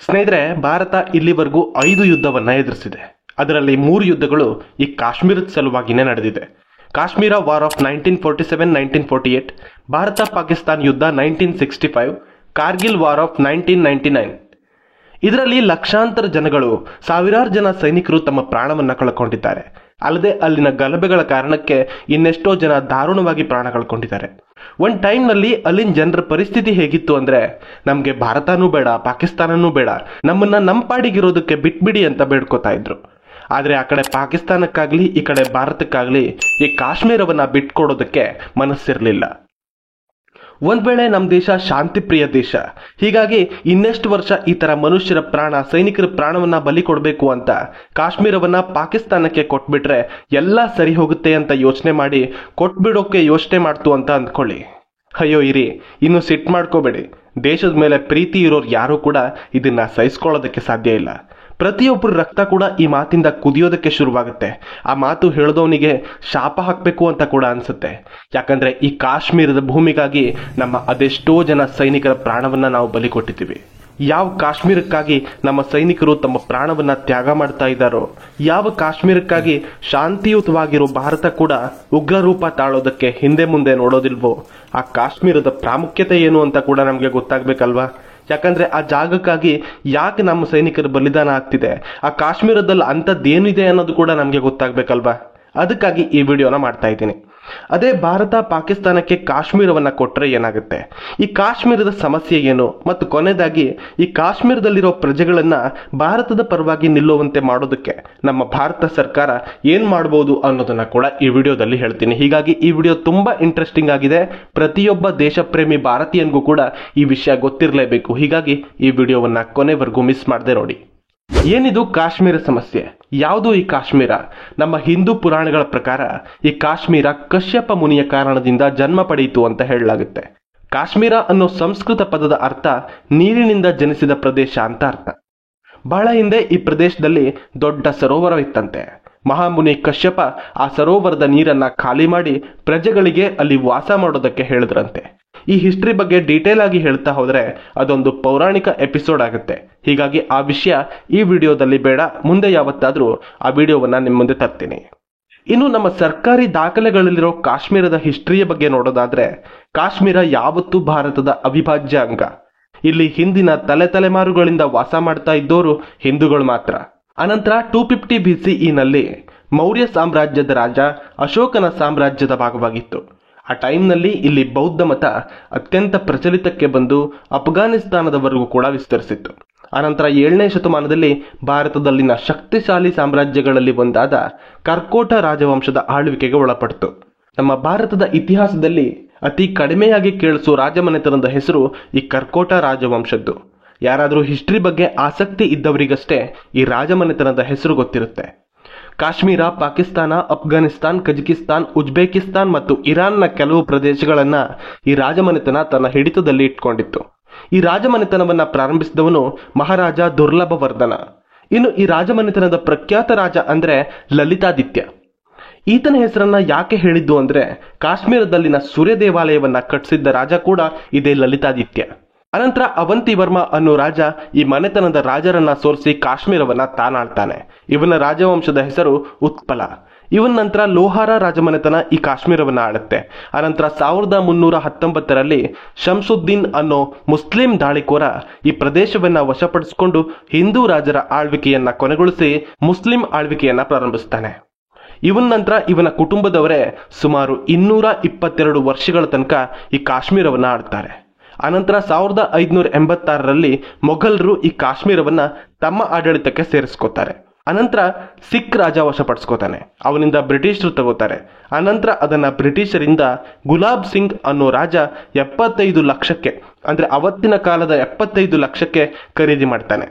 ಸ್ನೇಹಿತರೆ, ಭಾರತ ಇಲ್ಲಿವರೆಗೂ 5 ಯುದ್ಧವನ್ನ ಎದುರಿಸಿದೆ. ಅದರಲ್ಲಿ 3 ಯುದ್ಧಗಳು ಈ ಕಾಶ್ಮೀರದ ಸಲುವಾಗಿನೇ ನಡೆದಿದೆ. ಕಾಶ್ಮೀರ ವಾರ್ ಆಫ್ 1947-1948, ಭಾರತ ಪಾಕಿಸ್ತಾನ್ ಯುದ್ಧ 1965, ಕಾರ್ಗಿಲ್ ವಾರ್ ಆಫ್ 1999. ಇದರಲ್ಲಿ ಲಕ್ಷಾಂತರ ಜನಗಳು, ಸಾವಿರಾರು ಜನ ಸೈನಿಕರು ತಮ್ಮ ಪ್ರಾಣವನ್ನ ಕಳ್ಕೊಂಡಿದ್ದಾರೆ. ಅಲ್ಲದೆ ಅಲ್ಲಿನ ಗಲಭೆಗಳ ಕಾರಣಕ್ಕೆ ಇನ್ನೆಷ್ಟೋ ಜನ ದಾರುಣವಾಗಿ ಪ್ರಾಣ ಕಳ್ಕೊಂಡಿದ್ದಾರೆ. ಒಂದು ಟೈಮ್ನಲ್ಲಿ ಅಲ್ಲಿನ ಜನರ ಪರಿಸ್ಥಿತಿ ಹೇಗಿತ್ತು ಅಂದ್ರೆ, ನಮ್ಗೆ ಭಾರತನೂ ಬೇಡ, ಪಾಕಿಸ್ತಾನನೂ ಬೇಡ, ನಮ್ಮನ್ನ ನಮ್ಮ ಪಾಡಿಗಿರೋದಕ್ಕೆ ಬಿಟ್ಬಿಡಿ ಅಂತ ಬೇಡ್ಕೋತಾ ಇದ್ರು. ಆದ್ರೆ ಆ ಕಡೆ ಪಾಕಿಸ್ತಾನಕ್ಕಾಗ್ಲಿ ಈ ಕಡೆ ಭಾರತಕ್ಕಾಗ್ಲಿ ಈ ಕಾಶ್ಮೀರವನ್ನ ಬಿಟ್ಕೊಡೋದಕ್ಕೆ ಮನಸ್ಸಿರ್ಲಿಲ್ಲ. ಒಂದ್ ವೇಳೆ ನಮ್ಮ ದೇಶ ಶಾಂತಿ ಪ್ರಿಯ ದೇಶ, ಹೀಗಾಗಿ ಇನ್ನೆಷ್ಟು ವರ್ಷ ಈ ತರ ಮನುಷ್ಯರ ಪ್ರಾಣ, ಸೈನಿಕರ ಪ್ರಾಣವನ್ನ ಬಲಿ ಕೊಡಬೇಕು ಅಂತ ಕಾಶ್ಮೀರವನ್ನ ಪಾಕಿಸ್ತಾನಕ್ಕೆ ಕೊಟ್ಬಿಟ್ರೆ ಎಲ್ಲ ಸರಿ ಹೋಗುತ್ತೆ ಅಂತ ಯೋಚನೆ ಮಾಡಿ ಕೊಟ್ಬಿಡೋಕೆ ಯೋಚನೆ ಮಾಡ್ತು ಅಂತ ಅಂದ್ಕೊಳ್ಳಿ. ಅಯ್ಯೋ ಇರಿ, ಇನ್ನು ಸಿಟ್ಟು ಮಾಡ್ಕೋಬೇಡಿ. ದೇಶದ ಮೇಲೆ ಪ್ರೀತಿ ಇರೋರು ಯಾರು ಕೂಡ ಇದನ್ನ ಸಹಿಸ್ಕೊಳ್ಳೋದಕ್ಕೆ ಸಾಧ್ಯ ಇಲ್ಲ. ಪ್ರತಿಯೊಬ್ಬರ ರಕ್ತ ಕೂಡ ಈ ಮಾತಿಂದ ಕುದಿಯೋದಕ್ಕೆ ಶುರುವಾಗುತ್ತೆ. ಆ ಮಾತು ಹೇಳಿದವನಿಗೆ ಶಾಪ ಹಾಕಬೇಕು ಅಂತ ಕೂಡ ಅನ್ಸುತ್ತೆ. ಯಾಕಂದ್ರೆ ಈ ಕಾಶ್ಮೀರದ ಭೂಮಿಗಾಗಿ ನಮ್ಮ ಅದೆಷ್ಟೋ ಜನ ಸೈನಿಕರ ಪ್ರಾಣವನ್ನ ನಾವು ಬಲಿ ಕೊಟ್ಟಿದ್ದೀವಿ. ಯಾವ ಕಾಶ್ಮೀರಕ್ಕಾಗಿ ನಮ್ಮ ಸೈನಿಕರು ತಮ್ಮ ಪ್ರಾಣವನ್ನ ತ್ಯಾಗ ಮಾಡ್ತಾ ಇದ್ದಾರೋ, ಯಾವ ಕಾಶ್ಮೀರಕ್ಕಾಗಿ ಶಾಂತಿಯುತವಾಗಿರೋ ಭಾರತ ಕೂಡ ಉಗ್ರ ರೂಪ ತಾಳೋದಕ್ಕೆ ಹಿಂದೆ ಮುಂದೆ ನೋಡೋದಿಲ್ವೋ, ಆ ಕಾಶ್ಮೀರದ ಪ್ರಾಮುಖ್ಯತೆ ಏನು ಅಂತ ಕೂಡ ನಮ್ಗೆ ಗೊತ್ತಾಗ್ಬೇಕಲ್ವಾ? ಯಾಕಂದ್ರೆ ಆ ಜಾಗಕ್ಕಾಗಿ ಯಾಕೆ ನಮ್ಮ ಸೈನಿಕರು ಬಲಿದಾನ ಆಗ್ತಿದೆ, ಆ ಕಾಶ್ಮೀರದಲ್ಲಿ ಅಂಥದ್ದೇನಿದೆ ಅನ್ನೋದು ಕೂಡ ನಮ್ಗೆ ಗೊತ್ತಾಗ್ಬೇಕಲ್ವಾ? ಅದಕ್ಕಾಗಿ ಈ ವಿಡಿಯೋನ ಮಾಡ್ತಾ ಇದ್ದೀನಿ. ಅದೇ ಭಾರತ ಪಾಕಿಸ್ತಾನಕ್ಕೆ ಕಾಶ್ಮೀರವನ್ನ ಕೊಟ್ರೆ ಏನಾಗುತ್ತೆ, ಈ ಕಾಶ್ಮೀರದ ಸಮಸ್ಯೆ ಏನು, ಮತ್ತು ಕೊನೆಯದಾಗಿ ಈ ಕಾಶ್ಮೀರದಲ್ಲಿರೋ ಪ್ರಜೆಗಳನ್ನ ಭಾರತದ ಪರವಾಗಿ ನಿಲ್ಲುವಂತೆ ಮಾಡೋದಕ್ಕೆ ನಮ್ಮ ಭಾರತ ಸರ್ಕಾರ ಏನ್ ಮಾಡಬಹುದು ಅನ್ನೋದನ್ನ ಕೂಡ ಈ ವಿಡಿಯೋದಲ್ಲಿ ಹೇಳ್ತೀನಿ. ಹೀಗಾಗಿ ಈ ವಿಡಿಯೋ ತುಂಬಾ ಇಂಟ್ರೆಸ್ಟಿಂಗ್ ಆಗಿದೆ. ಪ್ರತಿಯೊಬ್ಬ ದೇಶ ಪ್ರೇಮಿ ಭಾರತೀಯನಿಗೂ ಕೂಡ ಈ ವಿಷಯ ಗೊತ್ತಿರಲೇಬೇಕು. ಹೀಗಾಗಿ ಈ ವಿಡಿಯೋವನ್ನ ಕೊನೆವರೆಗೂ ಮಿಸ್ ಮಾಡದೆ ನೋಡಿ. ಏನಿದು ಕಾಶ್ಮೀರ ಸಮಸ್ಯೆ? ಯಾವುದು ಈ ಕಾಶ್ಮೀರ? ನಮ್ಮ ಹಿಂದೂ ಪುರಾಣಗಳ ಪ್ರಕಾರ ಈ ಕಾಶ್ಮೀರ ಕಶ್ಯಪ ಮುನಿಯ ಕಾರಣದಿಂದ ಜನ್ಮ ಪಡೆಯಿತು ಅಂತ ಹೇಳಲಾಗುತ್ತೆ. ಕಾಶ್ಮೀರ ಅನ್ನೋ ಸಂಸ್ಕೃತ ಪದದ ಅರ್ಥ ನೀರಿನಿಂದ ಜನಿಸಿದ ಪ್ರದೇಶ ಅಂತ ಅರ್ಥ. ಬಹಳ ಹಿಂದೆ ಈ ಪ್ರದೇಶದಲ್ಲಿ ದೊಡ್ಡ ಸರೋವರವಿತ್ತಂತೆ. ಮಹಾಮುನಿ ಕಶ್ಯಪ ಆ ಸರೋವರದ ನೀರನ್ನ ಖಾಲಿ ಮಾಡಿ ಪ್ರಜೆಗಳಿಗೆ ಅಲ್ಲಿ ವಾಸ ಮಾಡೋದಕ್ಕೆ ಹೇಳಿದ್ರಂತೆ. ಈ ಹಿಸ್ಟ್ರಿ ಬಗ್ಗೆ ಡೀಟೇಲ್ ಆಗಿ ಹೇಳ್ತಾ ಹೋದ್ರೆ ಅದೊಂದು ಪೌರಾಣಿಕ ಎಪಿಸೋಡ್ ಆಗುತ್ತೆ. ಹೀಗಾಗಿ ಆ ವಿಷಯ ಈ ವಿಡಿಯೋದಲ್ಲಿ ಬೇಡ, ಮುಂದೆ ಯಾವತ್ತಾದ್ರೂ ಆ ವಿಡಿಯೋವನ್ನ ನಿಮ್ಮ ಮುಂದೆ ತರ್ತೀನಿ. ಇನ್ನು ನಮ್ಮ ಸರ್ಕಾರಿ ದಾಖಲೆಗಳಲ್ಲಿರೋ ಕಾಶ್ಮೀರದ ಹಿಸ್ಟ್ರಿಯ ಬಗ್ಗೆ ನೋಡೋದಾದ್ರೆ, ಕಾಶ್ಮೀರ ಯಾವತ್ತೂ ಭಾರತದ ಅವಿಭಾಜ್ಯ ಅಂಗ. ಇಲ್ಲಿ ಹಿಂದಿನ ತಲೆಮಾರುಗಳಿಂದ ವಾಸ ಮಾಡ್ತಾ ಇದ್ದೋರು ಹಿಂದೂಗಳು ಮಾತ್ರ. ಅನಂತರ 250 BCE ನಲ್ಲಿ ಮೌರ್ಯ ಸಾಮ್ರಾಜ್ಯದ ರಾಜ ಅಶೋಕನ ಸಾಮ್ರಾಜ್ಯದ ಭಾಗವಾಗಿತ್ತು. ಆ ಟೈಮ್ನಲ್ಲಿ ಇಲ್ಲಿ ಬೌದ್ಧ ಮತ ಅತ್ಯಂತ ಪ್ರಚಲಿತಕ್ಕೆ ಬಂದು ಅಫ್ಘಾನಿಸ್ತಾನದವರೆಗೂ ಕೂಡ ವಿಸ್ತರಿಸಿತ್ತು. ಅನಂತರ 7ನೇ ಶತಮಾನದಲ್ಲಿ ಭಾರತದಲ್ಲಿನ ಶಕ್ತಿಶಾಲಿ ಸಾಮ್ರಾಜ್ಯಗಳಲ್ಲಿ ಒಂದಾದ ಕರ್ಕೋಟ ರಾಜವಂಶದ ಆಳ್ವಿಕೆಗೆ ಒಳಪಟ್ಟಿತು. ನಮ್ಮ ಭಾರತದ ಇತಿಹಾಸದಲ್ಲಿ ಅತಿ ಕಡಿಮೆಯಾಗಿ ಕೇಳಿಸೋ ರಾಜಮನೆತನದ ಹೆಸರು ಈ ಕರ್ಕೋಟ ರಾಜವಂಶದ್ದು. ಯಾರಾದರೂ ಹಿಸ್ಟ್ರಿ ಬಗ್ಗೆ ಆಸಕ್ತಿ ಇದ್ದವರಿಗಷ್ಟೇ ಈ ರಾಜಮನೆತನದ ಹೆಸರು ಗೊತ್ತಿರುತ್ತೆ. ಕಾಶ್ಮೀರ, ಪಾಕಿಸ್ತಾನ, ಅಫ್ಘಾನಿಸ್ತಾನ್, ಕಜಕಿಸ್ತಾನ್, ಉಜ್ಬೇಕಿಸ್ತಾನ್ ಮತ್ತು ಇರಾನ್ನ ಕೆಲವು ಪ್ರದೇಶಗಳನ್ನ ಈ ರಾಜಮನೆತನ ತನ್ನ ಹಿಡಿತದಲ್ಲಿ ಇಟ್ಕೊಂಡಿತ್ತು. ಈ ರಾಜಮನೆತನವನ್ನ ಪ್ರಾರಂಭಿಸಿದವನು ಮಹಾರಾಜ ದುರ್ಲಭವರ್ಧನ. ಇನ್ನು ಈ ರಾಜಮನೆತನದ ಪ್ರಖ್ಯಾತ ರಾಜ ಅಂದ್ರೆ ಲಲಿತಾದಿತ್ಯ. ಈತನ ಹೆಸರನ್ನ ಯಾಕೆ ಹೇಳಿದ್ದು ಅಂದ್ರೆ, ಕಾಶ್ಮೀರದಲ್ಲಿನ ಸೂರ್ಯ ದೇವಾಲಯವನ್ನ ಕಟ್ಟಿಸಿದ್ದ ರಾಜ ಕೂಡ ಇದೇ ಲಲಿತಾದಿತ್ಯ. ಅನಂತರ ಅವಂತಿವರ್ಮ ಅನ್ನೋ ರಾಜ ಈ ಮನೆತನದ ರಾಜರನ್ನ ಸೋರಿಸಿ ಕಾಶ್ಮೀರವನ್ನ ತಾನಾಳ್ತಾನೆ. ಇವನ ರಾಜವಂಶದ ಹೆಸರು ಉತ್ಪಲ. ಇವನ ನಂತರ ಲೋಹಾರ ರಾಜಮನೆತನ ಈ ಕಾಶ್ಮೀರವನ್ನ ಆಳುತ್ತೆ. ಅನಂತರ 1319ರಲ್ಲಿ ಶಂಸುದ್ದೀನ್ ಅನ್ನೋ ಮುಸ್ಲಿಂ ದಾಳಿಕೋರ ಈ ಪ್ರದೇಶವನ್ನ ವಶಪಡಿಸಿಕೊಂಡು ಹಿಂದೂ ರಾಜರ ಆಳ್ವಿಕೆಯನ್ನ ಕೊನೆಗೊಳಿಸಿ ಮುಸ್ಲಿಂ ಆಳ್ವಿಕೆಯನ್ನ ಪ್ರಾರಂಭಿಸ್ತಾನೆ. ಇವನ ನಂತರ ಇವನ ಕುಟುಂಬದವರೇ ಸುಮಾರು 222 ವರ್ಷಗಳ ತನಕ ಈ ಕಾಶ್ಮೀರವನ್ನ ಆಳ್ತಾರೆ. ಅನಂತರ 1586ರಲ್ಲಿ ಮೊಘಲರು ಈ ಕಾಶ್ಮೀರವನ್ನ ತಮ್ಮ ಆಡಳಿತಕ್ಕೆ ಸೇರಿಸ್ಕೋತಾರೆ. ಅನಂತರ ಸಿಖ್ ರಾಜ ವಶಪಡಿಸ್ಕೋತಾನೆ. ಅವನಿಂದ ಬ್ರಿಟಿಷರು ತಗೋತಾರೆ. ಅನಂತರ ಅದನ್ನ ಬ್ರಿಟಿಷರಿಂದ ಗುಲಾಬ್ ಸಿಂಗ್ ಅನ್ನೋ ರಾಜ 75 ಲಕ್ಷಕ್ಕೆ, ಅಂದ್ರೆ ಅವತ್ತಿನ ಕಾಲದ 75 ಲಕ್ಷಕ್ಕೆ ಖರೀದಿ ಮಾಡ್ತಾನೆ.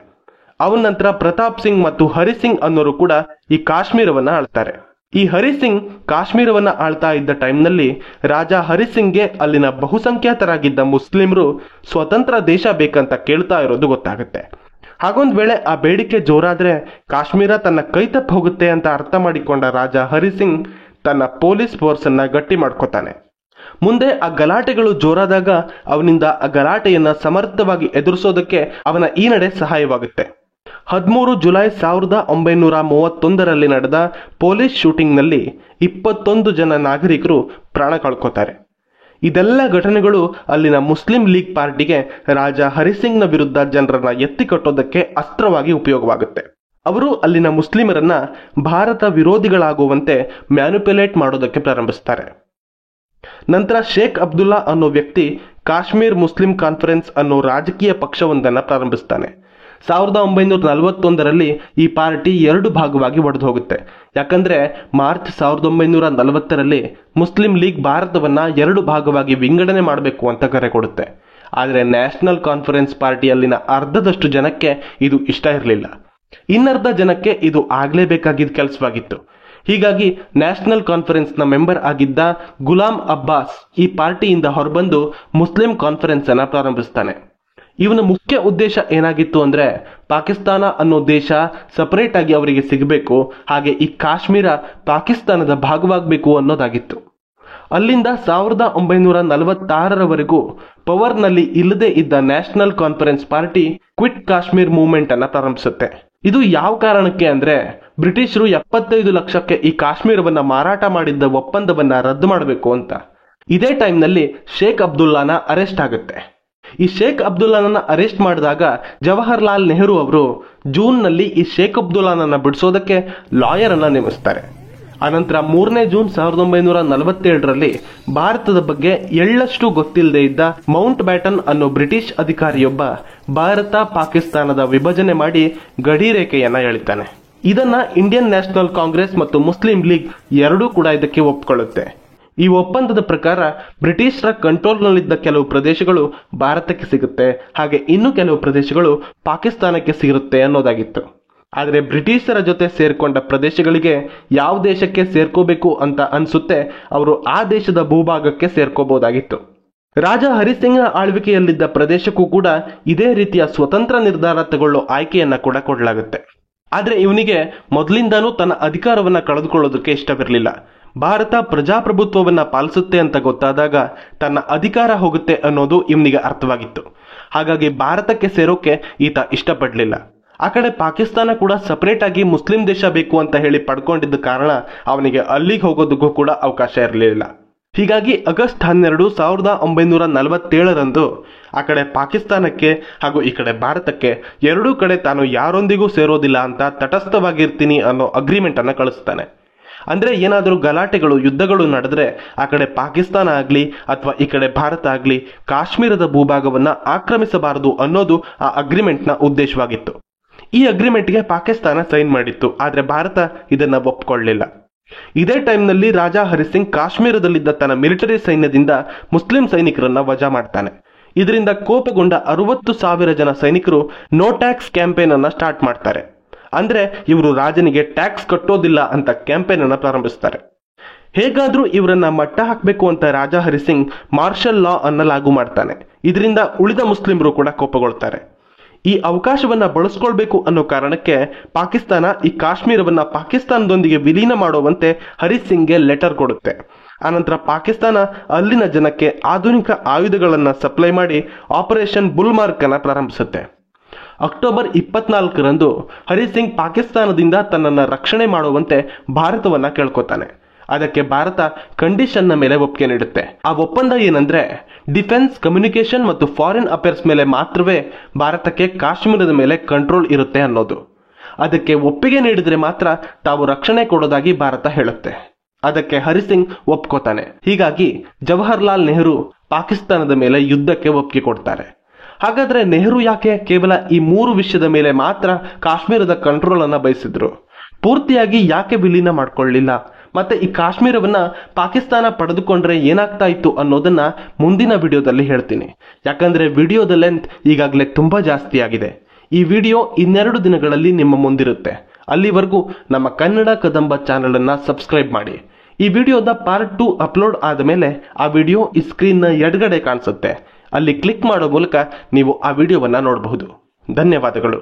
ಅವನ ನಂತರ ಪ್ರತಾಪ್ ಸಿಂಗ್ ಮತ್ತು ಹರಿಸಿಂಗ್ ಅನ್ನೋರು ಕೂಡ ಈ ಕಾಶ್ಮೀರವನ್ನ ಆಳ್ತಾರೆ. ಈ ಹರಿಸಿಂಗ್ ಕಾಶ್ಮೀರವನ್ನ ಆಳ್ತಾ ಇದ್ದ ಟೈಮ್ನಲ್ಲಿ ರಾಜ ಹರಿಸಿಂಗ್ಗೆ ಅಲ್ಲಿನ ಬಹುಸಂಖ್ಯಾತರಾಗಿದ್ದ ಮುಸ್ಲಿಮರು ಸ್ವತಂತ್ರ ದೇಶ ಬೇಕಂತ ಕೇಳ್ತಾ ಇರೋದು ಗೊತ್ತಾಗುತ್ತೆ. ಹಾಗೊಂದ್ ವೇಳೆ ಆ ಬೇಡಿಕೆ ಜೋರಾದ್ರೆ ಕಾಶ್ಮೀರ ತನ್ನ ಕೈ ತಪ್ಪಿ ಹೋಗುತ್ತೆ ಅಂತ ಅರ್ಥ ಮಾಡಿಕೊಂಡ ರಾಜ ಹರಿಸಿಂಗ್ ತನ್ನ ಪೊಲೀಸ್ ಫೋರ್ಸ್ ಅನ್ನ ಗಟ್ಟಿ ಮಾಡ್ಕೋತಾನೆ. ಮುಂದೆ ಆ ಗಲಾಟೆಗಳು ಜೋರಾದಾಗ ಅವನಿಂದ ಆ ಗಲಾಟೆಯನ್ನ ಸಮರ್ಥವಾಗಿ ಎದುರಿಸೋದಕ್ಕೆ ಅವನ ಈ ನಡೆ ಸಹಾಯವಾಗುತ್ತೆ. 13 ಜುಲೈ 1931ರಲ್ಲಿ ನಡೆದ ಪೊಲೀಸ್ ಶೂಟಿಂಗ್ನಲ್ಲಿ 21 ಜನ ನಾಗರಿಕರು ಪ್ರಾಣ ಕಳ್ಕೋತಾರೆ. ಇದೆಲ್ಲ ಘಟನೆಗಳು ಅಲ್ಲಿನ ಮುಸ್ಲಿಂ ಲೀಗ್ ಪಾರ್ಟಿಗೆ ರಾಜ ಹರಿಸಿಂಗ್ನ ವಿರುದ್ಧ ಜನರನ್ನ ಎತ್ತಿಕಟ್ಟೋದಕ್ಕೆ ಅಸ್ತ್ರವಾಗಿ ಉಪಯೋಗವಾಗುತ್ತೆ. ಅವರು ಅಲ್ಲಿನ ಮುಸ್ಲಿಮರನ್ನ ಭಾರತ ವಿರೋಧಿಗಳಾಗುವಂತೆ ಮ್ಯಾನಿಪ್ಯುಲೇಟ್ ಮಾಡೋದಕ್ಕೆ ಪ್ರಾರಂಭಿಸ್ತಾರೆ. ನಂತರ ಶೇಖ್ ಅಬ್ದುಲ್ಲಾ ಅನ್ನೋ ವ್ಯಕ್ತಿ ಕಾಶ್ಮೀರ್ ಮುಸ್ಲಿಂ ಕಾನ್ಫರೆನ್ಸ್ ಅನ್ನೋ ರಾಜಕೀಯ ಪಕ್ಷವೊಂದನ್ನು ಪ್ರಾರಂಭಿಸ್ತಾನೆ. 1941ರಲ್ಲಿ ಈ ಪಾರ್ಟಿ 2 ಭಾಗವಾಗಿ ಒಡೆದು ಹೋಗುತ್ತೆ. ಯಾಕಂದ್ರೆ ಮಾರ್ಚ್ 1940ರಲ್ಲಿ ಮುಸ್ಲಿಂ ಲೀಗ್ ಭಾರತವನ್ನ 2 ಭಾಗವಾಗಿ ವಿಂಗಡಣೆ ಮಾಡಬೇಕು ಅಂತ ಕರೆ ಕೊಡುತ್ತೆ. ಆದರೆ ನ್ಯಾಷನಲ್ ಕಾನ್ಫರೆನ್ಸ್ ಪಾರ್ಟಿಯಲ್ಲಿನ ಅರ್ಧದಷ್ಟು ಜನಕ್ಕೆ ಇದು ಇಷ್ಟ ಇರಲಿಲ್ಲ. ಇನ್ನರ್ಧ ಜನಕ್ಕೆ ಇದು ಆಗ್ಲೇಬೇಕಾಗಿದ್ದ ಕೆಲಸವಾಗಿತ್ತು. ಹೀಗಾಗಿ ನ್ಯಾಷನಲ್ ಕಾನ್ಫರೆನ್ಸ್ನ ಮೆಂಬರ್ ಆಗಿದ್ದ ಗುಲಾಂ ಅಬ್ಬಾಸ್ ಈ ಪಾರ್ಟಿಯಿಂದ ಹೊರಬಂದು ಮುಸ್ಲಿಂ ಕಾನ್ಫರೆನ್ಸ್ ಅನ್ನ ಪ್ರಾರಂಭಿಸ್ತಾನೆ. ಇವನ ಮುಖ್ಯ ಉದ್ದೇಶ ಏನಾಗಿತ್ತು ಅಂದ್ರೆ ಪಾಕಿಸ್ತಾನ ಅನ್ನೋ ದೇಶ ಸಪರೇಟ್ ಆಗಿ ಅವರಿಗೆ ಸಿಗಬೇಕು, ಹಾಗೆ ಈ ಕಾಶ್ಮೀರ ಪಾಕಿಸ್ತಾನದ ಭಾಗವಾಗಬೇಕು ಅನ್ನೋದಾಗಿತ್ತು. ಅಲ್ಲಿಂದ 1946ರವರೆಗೂ ಪವರ್ನಲ್ಲಿ ಇಲ್ಲದೆ ಇದ್ದ National Conference Party Quit Kashmir Movement ಅನ್ನ ಪ್ರಾರಂಭಿಸುತ್ತೆ. ಇದು ಯಾವ ಕಾರಣಕ್ಕೆ ಅಂದ್ರೆ ಬ್ರಿಟಿಷರು 75 ಲಕ್ಷಕ್ಕೆ ಈ ಕಾಶ್ಮೀರವನ್ನ ಮಾರಾಟ ಮಾಡಿದ್ದ ಒಪ್ಪಂದವನ್ನ ರದ್ದು ಮಾಡಬೇಕು ಅಂತ. ಇದೇ ಟೈಮ್ನಲ್ಲಿ ಶೇಖ್ ಅಬ್ದುಲ್ಲಾನ ಅರೆಸ್ಟ್ ಆಗುತ್ತೆ. ಈ ಶೇಖ್ ಅಬ್ದುಲ್ಲಾನನ್ನ ಅರೆಸ್ಟ್ ಮಾಡಿದಾಗ ಜವಾಹರ್ಲಾಲ್ ನೆಹರು ಅವರು ಜೂನ್ನಲ್ಲಿ ಈ ಶೇಖ್ ಅಬ್ದುಲ್ಲಾನನ್ನ ಬಿಡಿಸೋದಕ್ಕೆ ಲಾಯರ್ ಅನ್ನ ನೇಮಿಸ್ತಾರೆ. ಅನಂತರ 3ನೇ ಜೂನ್ 1947ರಲ್ಲಿ ಭಾರತದ ಬಗ್ಗೆ ಎಳ್ಳಷ್ಟು ಗೊತ್ತಿಲ್ಲದೆ ಇದ್ದ ಮೌಂಟ್ ಬ್ಯಾಟನ್ ಅನ್ನೋ ಬ್ರಿಟಿಷ್ ಅಧಿಕಾರಿಯೊಬ್ಬ ಭಾರತ ಪಾಕಿಸ್ತಾನದ ವಿಭಜನೆ ಮಾಡಿ ಗಡಿ ರೇಖೆಯನ್ನ ಎಳಿತಾನೆ. ಇದನ್ನ ಇಂಡಿಯನ್ ನ್ಯಾಷನಲ್ ಕಾಂಗ್ರೆಸ್ ಮತ್ತು ಮುಸ್ಲಿಂ ಲೀಗ್ ಎರಡೂ ಕೂಡ ಇದಕ್ಕೆ ಒಪ್ಪಿಕೊಳ್ಳುತ್ತೆ. ಈ ಒಪ್ಪಂದದ ಪ್ರಕಾರ ಬ್ರಿಟಿಷರ ಕಂಟ್ರೋಲ್ನಲ್ಲಿದ್ದ ಕೆಲವು ಪ್ರದೇಶಗಳು ಭಾರತಕ್ಕೆ ಸಿಗುತ್ತೆ, ಹಾಗೆ ಇನ್ನು ಕೆಲವು ಪ್ರದೇಶಗಳು ಪಾಕಿಸ್ತಾನಕ್ಕೆ ಸಿಗುತ್ತೆ ಅನ್ನೋದಾಗಿತ್ತು. ಆದರೆ ಬ್ರಿಟಿಷರ ಜೊತೆ ಸೇರ್ಕೊಂಡ ಪ್ರದೇಶಗಳಿಗೆ ಯಾವ ದೇಶಕ್ಕೆ ಸೇರ್ಕೋಬೇಕು ಅಂತ ಅನ್ಸುತ್ತೆ ಅವರು ಆ ದೇಶದ ಭೂಭಾಗಕ್ಕೆ ಸೇರ್ಕೋಬಹುದಾಗಿತ್ತು. ರಾಜ ಹರಿಸಿಂಗ್ನ ಆಳ್ವಿಕೆಯಲ್ಲಿದ್ದ ಪ್ರದೇಶಕ್ಕೂ ಕೂಡ ಇದೇ ರೀತಿಯ ಸ್ವತಂತ್ರ ನಿರ್ಧಾರ ತಗೊಳ್ಳೋ ಆಯ್ಕೆಯನ್ನ ಕೂಡ ಕೊಡಲಾಗುತ್ತೆ. ಆದ್ರೆ ಇವನಿಗೆ ಮೊದಲಿಂದಾನೂ ತನ್ನ ಅಧಿಕಾರವನ್ನ ಕಳೆದುಕೊಳ್ಳೋದಕ್ಕೆ ಇಷ್ಟವಿರಲಿಲ್ಲ. ಭಾರತ ಪ್ರಜಾಪ್ರಭುತ್ವವನ್ನ ಪಾಲಿಸುತ್ತೆ ಅಂತ ಗೊತ್ತಾದಾಗ ತನ್ನ ಅಧಿಕಾರ ಹೋಗುತ್ತೆ ಅನ್ನೋದು ಇವನಿಗೆ ಅರ್ಥವಾಗಿತ್ತು. ಹಾಗಾಗಿ ಭಾರತಕ್ಕೆ ಸೇರೋಕೆ ಈತ ಇಷ್ಟಪಡಲಿಲ್ಲ. ಆ ಕಡೆ ಪಾಕಿಸ್ತಾನ ಕೂಡ ಸಪರೇಟ್ ಆಗಿ ಮುಸ್ಲಿಂ ದೇಶ ಬೇಕು ಅಂತ ಹೇಳಿ ಪಡ್ಕೊಂಡಿದ್ದ ಕಾರಣ ಅವನಿಗೆ ಅಲ್ಲಿಗೆ ಹೋಗೋದಕ್ಕೂ ಕೂಡ ಅವಕಾಶ ಇರಲಿಲ್ಲ. ಹೀಗಾಗಿ ಆಗಸ್ಟ್ 12, 1947ರಂದು ಆ ಕಡೆ ಪಾಕಿಸ್ತಾನಕ್ಕೆ ಹಾಗೂ ಈ ಕಡೆ ಭಾರತಕ್ಕೆ ಎರಡೂ ಕಡೆ ತಾನು ಯಾರೊಂದಿಗೂ ಸೇರೋದಿಲ್ಲ ಅಂತ ತಟಸ್ಥವಾಗಿರ್ತೀನಿ ಅನ್ನೋ ಅಗ್ರಿಮೆಂಟ್ ಅನ್ನ ಕಳಿಸ್ತಾನೆ. ಅಂದ್ರೆ ಏನಾದರೂ ಗಲಾಟೆಗಳು ಯುದ್ಧಗಳು ನಡೆದ್ರೆ ಆ ಕಡೆ ಪಾಕಿಸ್ತಾನ ಆಗ್ಲಿ ಅಥವಾ ಈ ಕಡೆ ಭಾರತ ಆಗ್ಲಿ ಕಾಶ್ಮೀರದ ಭೂಭಾಗವನ್ನ ಆಕ್ರಮಿಸಬಾರದು ಅನ್ನೋದು ಆ ಅಗ್ರಿಮೆಂಟ್ನ ಉದ್ದೇಶವಾಗಿತ್ತು. ಈ ಅಗ್ರಿಮೆಂಟ್ಗೆ ಪಾಕಿಸ್ತಾನ ಸೈನ್ ಮಾಡಿತ್ತು, ಆದ್ರೆ ಭಾರತ ಇದನ್ನ ಒಪ್ಪಿಕೊಳ್ಳಲಿಲ್ಲ. ಇದೇ ಟೈಮ್ನಲ್ಲಿ ರಾಜಾ ಹರಿಸಿಂಗ್ ಕಾಶ್ಮೀರದಲ್ಲಿದ್ದ ತನ್ನ ಮಿಲಿಟರಿ ಸೈನ್ಯದಿಂದ ಮುಸ್ಲಿಂ ಸೈನಿಕರನ್ನ ವಜಾ ಮಾಡ್ತಾನೆ. ಇದರಿಂದ ಕೋಪಗೊಂಡ 60,000 ಜನ ಸೈನಿಕರು ನೋ ಟ್ಯಾಕ್ಸ್ ಕ್ಯಾಂಪೇನ್ ಅನ್ನ ಸ್ಟಾರ್ಟ್ ಮಾಡ್ತಾರೆ. ಅಂದ್ರೆ ಇವರು ರಾಜನಿಗೆ ಟ್ಯಾಕ್ಸ್ ಕಟ್ಟೋದಿಲ್ಲ ಅಂತ ಕ್ಯಾಂಪೇನ್ ಅನ್ನ ಪ್ರಾರಂಭಿಸ್ತಾರೆ. ಹೇಗಾದ್ರೂ ಇವರನ್ನ ಮಟ್ಟ ಹಾಕಬೇಕು ಅಂತ ರಾಜಾ ಹರಿಸಿಂಗ್ ಮಾರ್ಷಲ್ ಲಾ ಅನ್ನ ಲಾಗು ಮಾಡ್ತಾನೆ. ಇದರಿಂದ ಉಳಿದ ಮುಸ್ಲಿಮರು ಕೂಡ ಕೋಪಗೊಳ್ತಾರೆ. ಈ ಅವಕಾಶವನ್ನ ಬಳಸ್ಕೊಳ್ಬೇಕು ಅನ್ನೋ ಕಾರಣಕ್ಕೆ ಪಾಕಿಸ್ತಾನ ಈ ಕಾಶ್ಮೀರವನ್ನ ಪಾಕಿಸ್ತಾನದೊಂದಿಗೆ ವಿಲೀನ ಮಾಡುವಂತೆ ಹರಿಸಿಂಗ್ಗೆ ಲೆಟರ್ ಕೊಡುತ್ತೆ. ಆನಂತರ ಪಾಕಿಸ್ತಾನ ಅಲ್ಲಿನ ಜನಕ್ಕೆ ಆಧುನಿಕ ಆಯುಧಗಳನ್ನ ಸಪ್ಲೈ ಮಾಡಿ ಆಪರೇಷನ್ ಬುಲ್ಮಾರ್ಕ್ ಅನ್ನ ಪ್ರಾರಂಭಿಸುತ್ತೆ. ಅಕ್ಟೋಬರ್ 24ರಂದು ಹರಿಸಿಂಗ್ ಪಾಕಿಸ್ತಾನದಿಂದ ತನ್ನನ್ನು ರಕ್ಷಣೆ ಮಾಡುವಂತೆ ಭಾರತವನ್ನ ಕೇಳ್ಕೊತಾನೆ. ಅದಕ್ಕೆ ಭಾರತ ಕಂಡೀಷನ್ನ ಮೇಲೆ ಒಪ್ಪಿಗೆ ನೀಡುತ್ತೆ. ಆ ಒಪ್ಪಂದ ಏನಂದ್ರೆ ಡಿಫೆನ್ಸ್, ಕಮ್ಯುನಿಕೇಶನ್ ಮತ್ತು ಫಾರಿನ್ ಅಫೇರ್ಸ್ ಮೇಲೆ ಮಾತ್ರವೇ ಭಾರತಕ್ಕೆ ಕಾಶ್ಮೀರದ ಮೇಲೆ ಕಂಟ್ರೋಲ್ ಇರುತ್ತೆ ಅನ್ನೋದು. ಅದಕ್ಕೆ ಒಪ್ಪಿಗೆ ನೀಡಿದ್ರೆ ಮಾತ್ರ ತಾವು ರಕ್ಷಣೆ ಕೊಡೋದಾಗಿ ಭಾರತ ಹೇಳುತ್ತೆ. ಅದಕ್ಕೆ ಹರಿಸಿಂಗ್ ಒಪ್ಕೋತಾನೆ. ಹೀಗಾಗಿ ಜವಾಹರ್ಲಾಲ್ ನೆಹರು ಪಾಕಿಸ್ತಾನದ ಮೇಲೆ ಯುದ್ಧಕ್ಕೆ ಒಪ್ಪಿಗೆ ಕೊಡ್ತಾರೆ. ಹಾಗಾದ್ರೆ ನೆಹರು ಯಾಕೆ ಕೇವಲ ಈ 3 ವಿಷಯದ ಮೇಲೆ ಮಾತ್ರ ಕಾಶ್ಮೀರದ ಕಂಟ್ರೋಲ್ ಅನ್ನ ಬಯಸಿದ್ರು? ಪೂರ್ತಿಯಾಗಿ ಯಾಕೆ ವಿಲೀನ ಮಾಡ್ಕೊಳ್ಳಿಲ್ಲ? ಮತ್ತೆ ಈ ಕಾಶ್ಮೀರವನ್ನ ಪಾಕಿಸ್ತಾನ ಪಡೆದುಕೊಂಡ್ರೆ ಏನಾಗ್ತಾ ಇತ್ತು ಅನ್ನೋದನ್ನ ಮುಂದಿನ ವಿಡಿಯೋದಲ್ಲಿ ಹೇಳ್ತೀನಿ. ಯಾಕಂದ್ರೆ ವಿಡಿಯೋದ ಲೆಂತ್ ಈಗಾಗಲೇ ತುಂಬಾ ಜಾಸ್ತಿ ಆಗಿದೆ. ಈ ವಿಡಿಯೋ ಇನ್ನೆರಡು ದಿನಗಳಲ್ಲಿ ನಿಮ್ಮ ಮುಂದಿರುತ್ತೆ. ಅಲ್ಲಿವರೆಗೂ ನಮ್ಮ ಕನ್ನಡ ಕದಂಬ ಚಾನೆಲ್ ಅನ್ನ ಸಬ್ಸ್ಕ್ರೈಬ್ ಮಾಡಿ. ಈ ವಿಡಿಯೋದ ಪಾರ್ಟ್ 2 ಅಪ್ಲೋಡ್ ಆದ ಮೇಲೆ ಆ ವಿಡಿಯೋ ಈ ಸ್ಕ್ರೀನ್ ನ ಎಡಗಡೆ ಕಾಣಿಸುತ್ತೆ. ಅಲ್ಲಿ ಕ್ಲಿಕ್ ಮಾಡೋ ಮೂಲಕ ನೀವು ಆ ವಿಡಿಯೋವನ್ನ ನೋಡಬಹುದು. ಧನ್ಯವಾದಗಳು.